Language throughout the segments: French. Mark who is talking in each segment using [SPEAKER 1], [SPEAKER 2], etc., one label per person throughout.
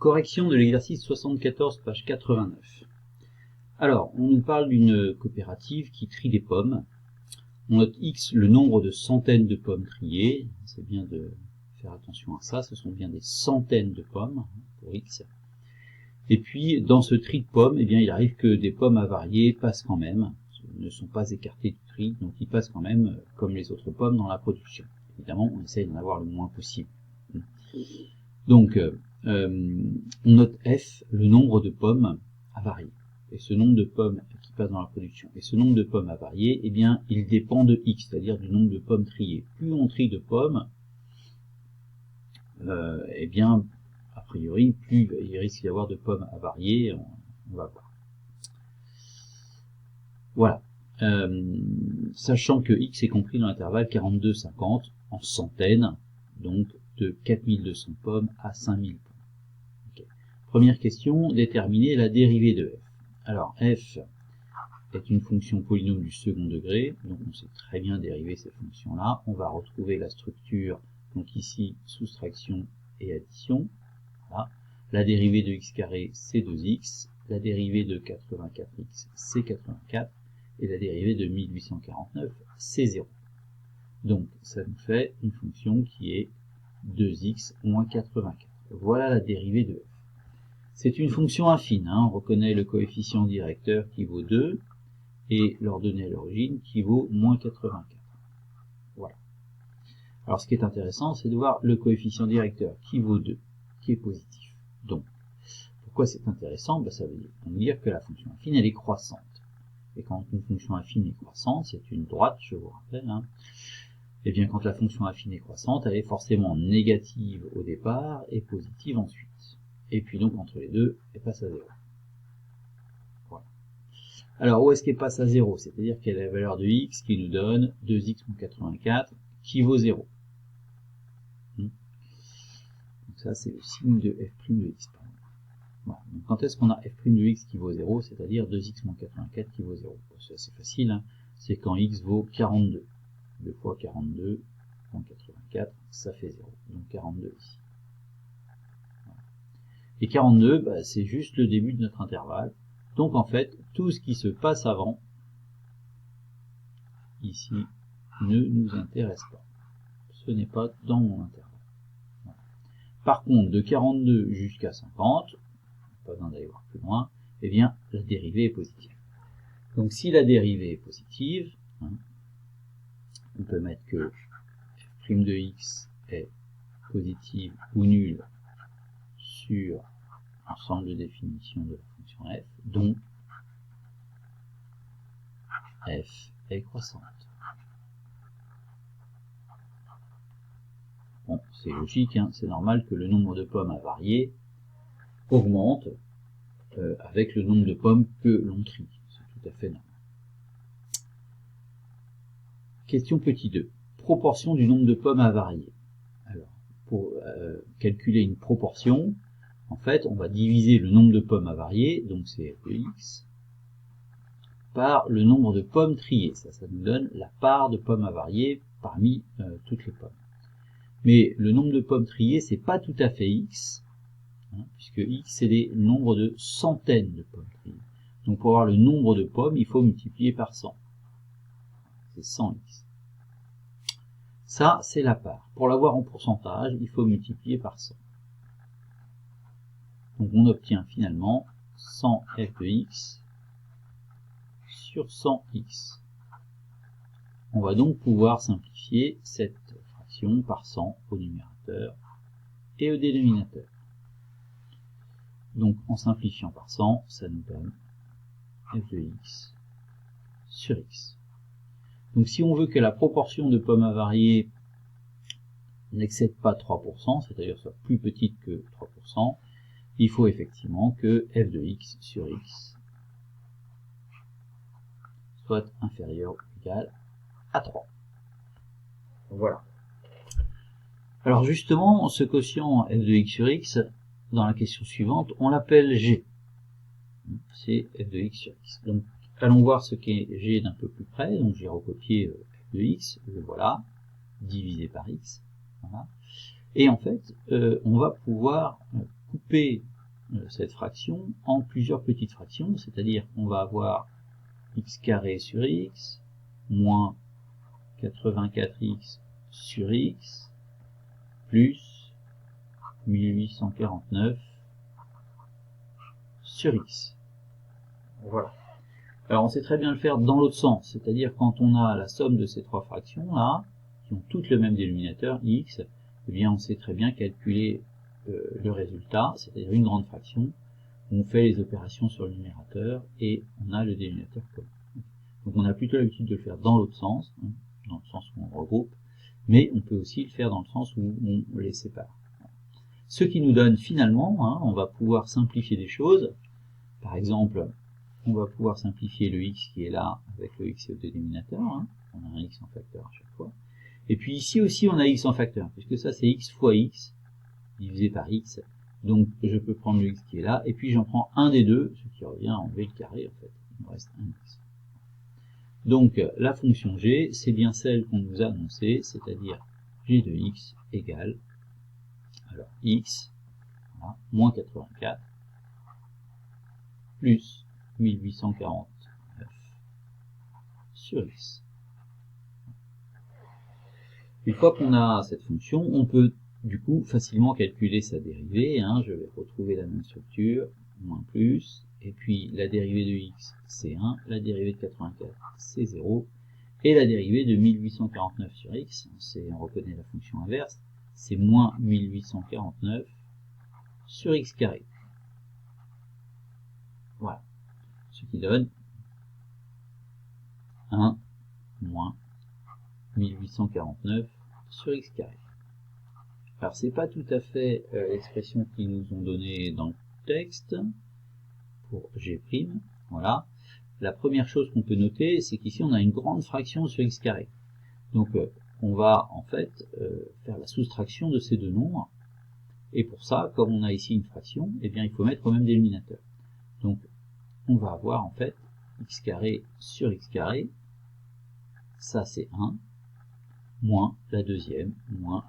[SPEAKER 1] Correction de l'exercice 74, page 89. Alors, on nous parle d'une coopérative qui trie des pommes. On note X, le nombre de centaines de pommes triées. C'est bien de faire attention à ça. Ce sont bien des centaines de pommes pour X. Et puis, dans ce tri de pommes, eh bien, il arrive que des pommes avariées passent quand même, ne sont pas écartées du tri, donc ils passent quand même comme les autres pommes dans la production. Évidemment, on essaye d'en avoir le moins possible. Donc, on note F, le nombre de pommes avariées. Et ce nombre de pommes qui passent dans la production. Et ce nombre de pommes avariées, eh bien, il dépend de X, c'est-à-dire du nombre de pommes triées. Plus on trie de pommes, eh bien, a priori, plus il risque d'y avoir de pommes avariées, on va voir. Voilà. Sachant que X est compris dans l'intervalle 42-50 en centaines, donc de 4200 pommes à 5000 pommes. Okay. Première question, déterminer la dérivée de f. Alors, f est une fonction polynôme du second degré, donc on sait très bien dériver ces fonctions-là. On va retrouver la structure, donc ici, soustraction et addition. Voilà. La dérivée de x carré, c'est 2x. La dérivée de 84x, c'est 84. Et la dérivée de 1849, c'est 0. Donc, ça nous fait une fonction qui est 2x moins 84. Voilà la dérivée de f. C'est une fonction affine, hein. On reconnaît le coefficient directeur qui vaut 2 et l'ordonnée à l'origine qui vaut moins 84. Voilà. Alors, ce qui est intéressant, c'est de voir le coefficient directeur qui vaut 2, qui est positif. Donc, pourquoi c'est intéressant? Ben, ça veut dire que la fonction affine, elle est croissante. Et quand une fonction affine est croissante, c'est une droite, je vous rappelle, hein, et bien quand la fonction affine est croissante, elle est forcément négative au départ et positive ensuite. Et puis donc entre les deux, elle passe à 0. Voilà. Alors où est-ce qu'elle passe à 0? C'est-à-dire qu'elle a la valeur de x qui nous donne 2x moins 84 qui vaut 0. Donc ça c'est le signe de f' de x. Voilà. Donc quand est-ce qu'on a f' de x qui vaut 0, c'est-à-dire 2x moins 84 qui vaut 0? C'est assez facile, hein. C'est quand x vaut 42. 2 fois 42 moins 84, ça fait 0. Donc 42 ici. Voilà. Et 42, bah, c'est juste le début de notre intervalle. Donc en fait, tout ce qui se passe avant, ici, ne nous intéresse pas. Ce n'est pas dans mon intervalle. Voilà. Par contre, de 42 jusqu'à 50, pas besoin d'aller voir plus loin, eh bien, la dérivée est positive. Donc, si la dérivée est positive, hein, on peut mettre que f' de x est positive ou nulle sur l'ensemble de définition de la fonction f, donc f est croissante. Bon, c'est logique, hein, c'est normal que le nombre de pommes avariées augmente avec le nombre de pommes que l'on trie. C'est tout à fait normal. Question petit 2. Proportion du nombre de pommes avariées. Alors, pour calculer une proportion, en fait, on va diviser le nombre de pommes avariées, donc c'est f de x, par le nombre de pommes triées. Ça nous donne la part de pommes avariées parmi toutes les pommes. Mais le nombre de pommes triées, c'est pas tout à fait x, hein, puisque x, c'est le nombre de centaines de pommes triées. Donc pour avoir le nombre de pommes, il faut multiplier par 100. C'est 100x. Ça, c'est la part. Pour l'avoir en pourcentage, il faut multiplier par 100. Donc on obtient finalement 100 f de x sur 100x. On va donc pouvoir simplifier cette fraction par 100 au numérateur et au dénominateur. Donc en simplifiant par 100, ça nous donne f de x sur x. Donc si on veut que la proportion de pommes avariées n'excède pas 3%, c'est-à-dire soit plus petite que 3%, il faut effectivement que f de x sur x soit inférieur ou égal à 3. Voilà. Alors justement, ce quotient f de x sur x, dans la question suivante, on l'appelle g. C'est f de x sur x. Donc allons voir ce qu'est g d'un peu plus près. Donc j'ai recopié f de x, le voilà, divisé par x. Voilà. Et en fait, on va pouvoir couper cette fraction en plusieurs petites fractions, c'est-à-dire qu'on va avoir x carré sur x moins 84x sur x plus 1849 sur x. Voilà. Alors on sait très bien le faire dans l'autre sens, c'est-à-dire quand on a la somme de ces trois fractions là, qui ont toutes le même dénominateur, x, eh bien on sait très bien calculer le résultat, c'est-à-dire une grande fraction. On fait les opérations sur le numérateur et on a le dénominateur commun. Donc on a plutôt l'habitude de le faire dans l'autre sens, hein, dans le sens où on regroupe, mais on peut aussi le faire dans le sens où on les sépare. Ce qui nous donne finalement, hein, on va pouvoir simplifier des choses. Par exemple, on va pouvoir simplifier le x qui est là avec le x au dénominateur. Hein. On a un x en facteur à chaque fois. Et puis ici aussi on a x en facteur, puisque ça c'est x fois x divisé par x. Donc je peux prendre le x qui est là, et puis j'en prends un des deux, ce qui revient à enlever le carré en fait. Il me reste un x. Donc la fonction g, c'est bien celle qu'on nous a annoncée, c'est-à-dire g de x égale, alors x, voilà, moins 84, plus 1849 sur x. Une fois qu'on a cette fonction, on peut du coup facilement calculer sa dérivée. Hein. Je vais retrouver la même structure, moins plus, et puis la dérivée de x c'est 1, la dérivée de 84 c'est 0, et la dérivée de 1849 sur x, on reconnaît la fonction inverse, c'est moins 1849 sur x carré. Voilà, ce qui donne 1 moins 1849 sur x carré. Alors c'est pas tout à fait l'expression qu'ils nous ont donnée dans le texte pour g'. Voilà. La première chose qu'on peut noter, c'est qu'ici on a une grande fraction sur x carré. Donc on va en fait faire la soustraction de ces deux nombres. Et pour ça, comme on a ici une fraction, eh bien il faut mettre au même dénominateur. Donc on va avoir en fait x carré sur x carré, ça c'est 1, moins la deuxième, moins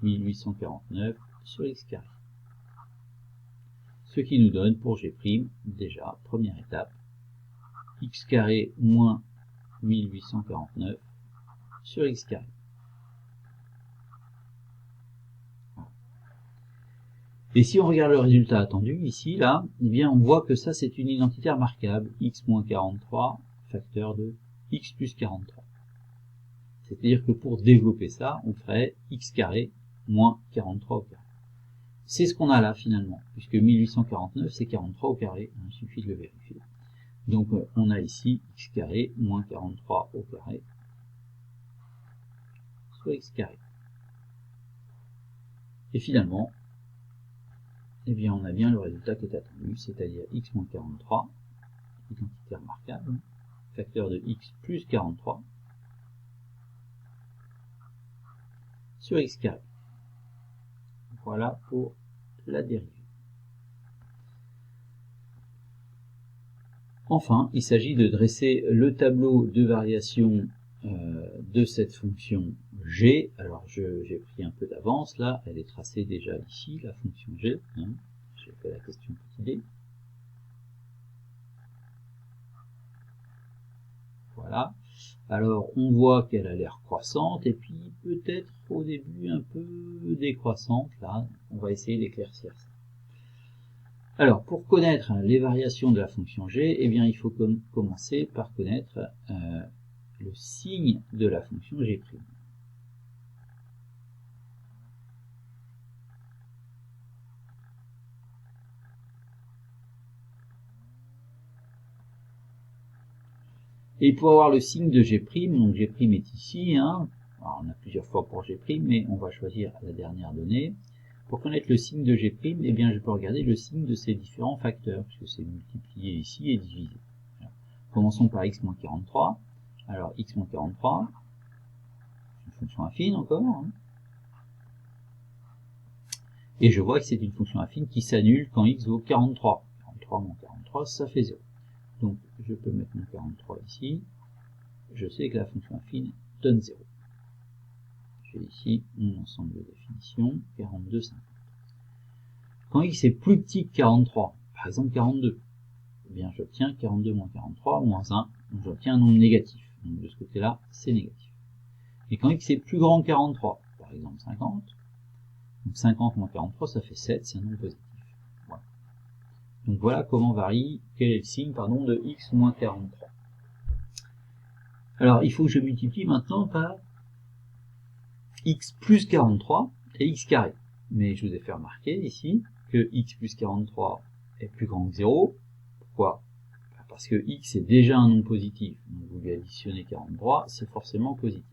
[SPEAKER 1] 1849 sur x carré. Ce qui nous donne pour g', déjà, première étape, x carré moins 1849 sur x carré. Et si on regarde le résultat attendu, ici, là, eh bien on voit que ça c'est une identité remarquable, x moins 43, facteur de x plus 43. C'est-à-dire que pour développer ça, on ferait x carré moins 43 au carré. C'est ce qu'on a là finalement, puisque 1849 c'est 43 au carré, il suffit de le vérifier. Donc on a ici x carré moins 43 au carré sur x carré. Et finalement, eh bien on a bien le résultat qui est attendu, c'est-à-dire x moins 43, identité remarquable, facteur de x plus 43 sur x carré. Voilà pour la dérivée. Enfin, il s'agit de dresser le tableau de variation de cette fonction g. Alors j'ai pris un peu d'avance là, elle est tracée déjà ici, la fonction g. Hein. J'ai fait la question petit d. Voilà. Alors on voit qu'elle a l'air croissante et puis peut-être au début un peu décroissante. Là, on va essayer d'éclaircir ça. Alors, pour connaître les variations de la fonction g, eh bien, il faut commencer par connaître le signe de la fonction g'. Et pour avoir le signe de g', donc g' est ici, hein, alors on a plusieurs fois pour g', mais on va choisir la dernière donnée. Pour connaître le signe de g', eh bien, je peux regarder le signe de ces différents facteurs, puisque c'est multiplié ici et divisé. Alors, commençons par x moins 43. Alors, x moins 43, c'est une fonction affine encore. Hein. Et je vois que c'est une fonction affine qui s'annule quand x vaut 43. 43 moins 43, ça fait 0. Donc, je peux mettre mon 43 ici. Je sais que la fonction affine donne 0. J'ai ici mon ensemble de définitions, 42,50. Quand x est plus petit que 43, par exemple 42, eh bien j'obtiens 42 moins 43 moins 1, donc j'obtiens un nombre négatif. Donc de ce côté-là, c'est négatif. Et quand x est plus grand que 43, par exemple 50, donc 50 moins 43, ça fait 7, c'est un nombre positif. Voilà. Donc voilà comment varie, quel est le signe, pardon, de x moins 43. Alors il faut que je multiplie maintenant par x plus 43 et x carré. Mais je vous ai fait remarquer ici que x plus 43 est plus grand que 0. Pourquoi? Parce que x est déjà un nombre positif. Donc vous lui additionnez 43, c'est forcément positif.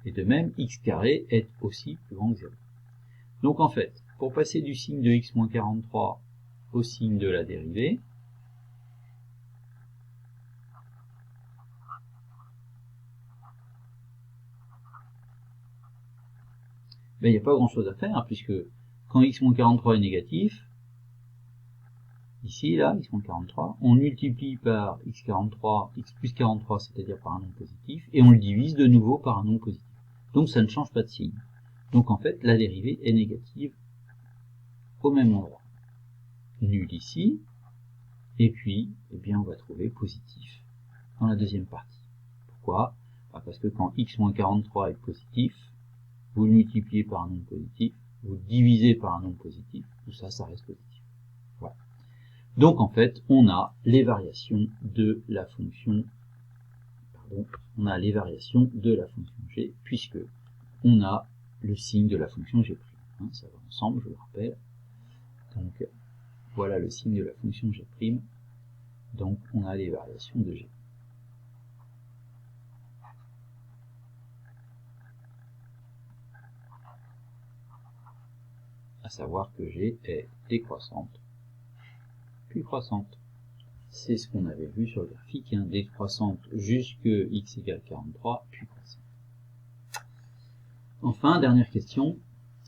[SPEAKER 1] Et de même, x carré est aussi plus grand que 0. Donc en fait, pour passer du signe de x moins 43 au signe de la dérivée, ben, il n'y a pas grand chose à faire, puisque quand x moins 43 est négatif, ici, là, x moins 43, on multiplie par x43, x plus 43, c'est-à-dire par un nombre positif, et on le divise de nouveau par un nombre positif. Donc ça ne change pas de signe. Donc en fait, la dérivée est négative au même endroit. Nul ici, et puis, eh bien, on va trouver positif dans la deuxième partie. Pourquoi? Parce que quand x moins 43 est positif, vous le multipliez par un nombre positif, vous le divisez par un nombre positif, tout ça, ça reste positif. Voilà. Donc en fait, on a les variations de la fonction, g, puisque on a le signe de la fonction g'. Ça va ensemble, je le rappelle. Donc voilà le signe de la fonction g'. Donc on a les variations de g. À savoir que g est décroissante, puis croissante. C'est ce qu'on avait vu sur le graphique, décroissante jusque x égale 43, puis croissante. Enfin, dernière question.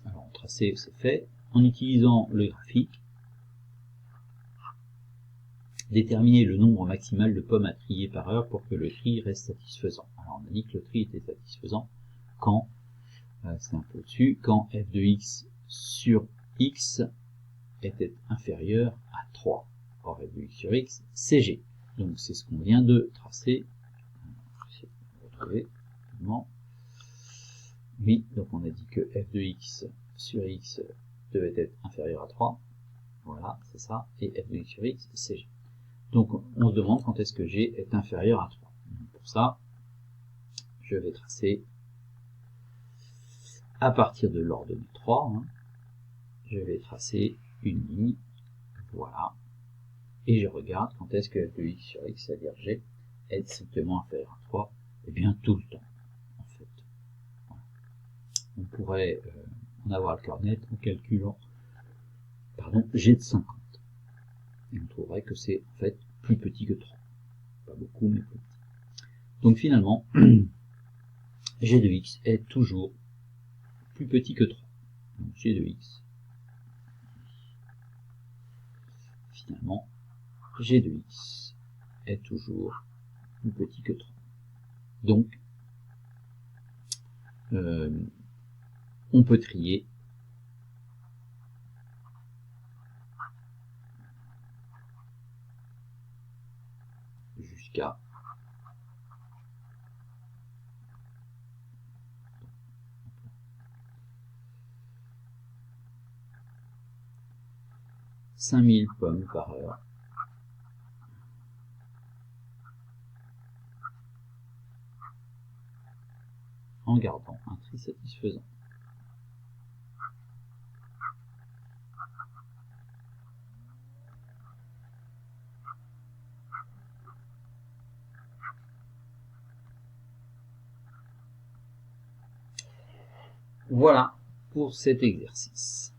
[SPEAKER 1] Alors, tracé, c'est fait. En utilisant le graphique, déterminer le nombre maximal de pommes à trier par heure pour que le tri reste satisfaisant. Alors, on a dit que le tri était satisfaisant quand, c'est un peu au-dessus, quand f de x sur x était inférieur à 3. Or, f de x sur x, c'est g. Donc, c'est ce qu'on vient de tracer. Je vais retrouver. Oui, donc on a dit que f de x sur x devait être inférieur à 3. Voilà, c'est ça. Et f de x sur x, c'est g. Donc on se demande quand est-ce que g est inférieur à 3. Donc, pour ça, je vais tracer à partir de l'ordonnée 3, je vais tracer une ligne, voilà, et je regarde quand est-ce que f de x sur x, c'est-à-dire g, est strictement inférieur à 3, et bien tout le temps, en fait. Voilà. On pourrait en avoir le cœur net en calculant g de 50. Et on trouverait que c'est en fait plus petit que 3. Pas beaucoup, mais plus petit. Donc finalement, g de x est toujours plus petit que 3. Donc g de x, finalement, g de x est toujours plus petit que 3. Donc, on peut trier jusqu'à 5000 pommes par heure en gardant un tri satisfaisant. Voilà pour cet exercice.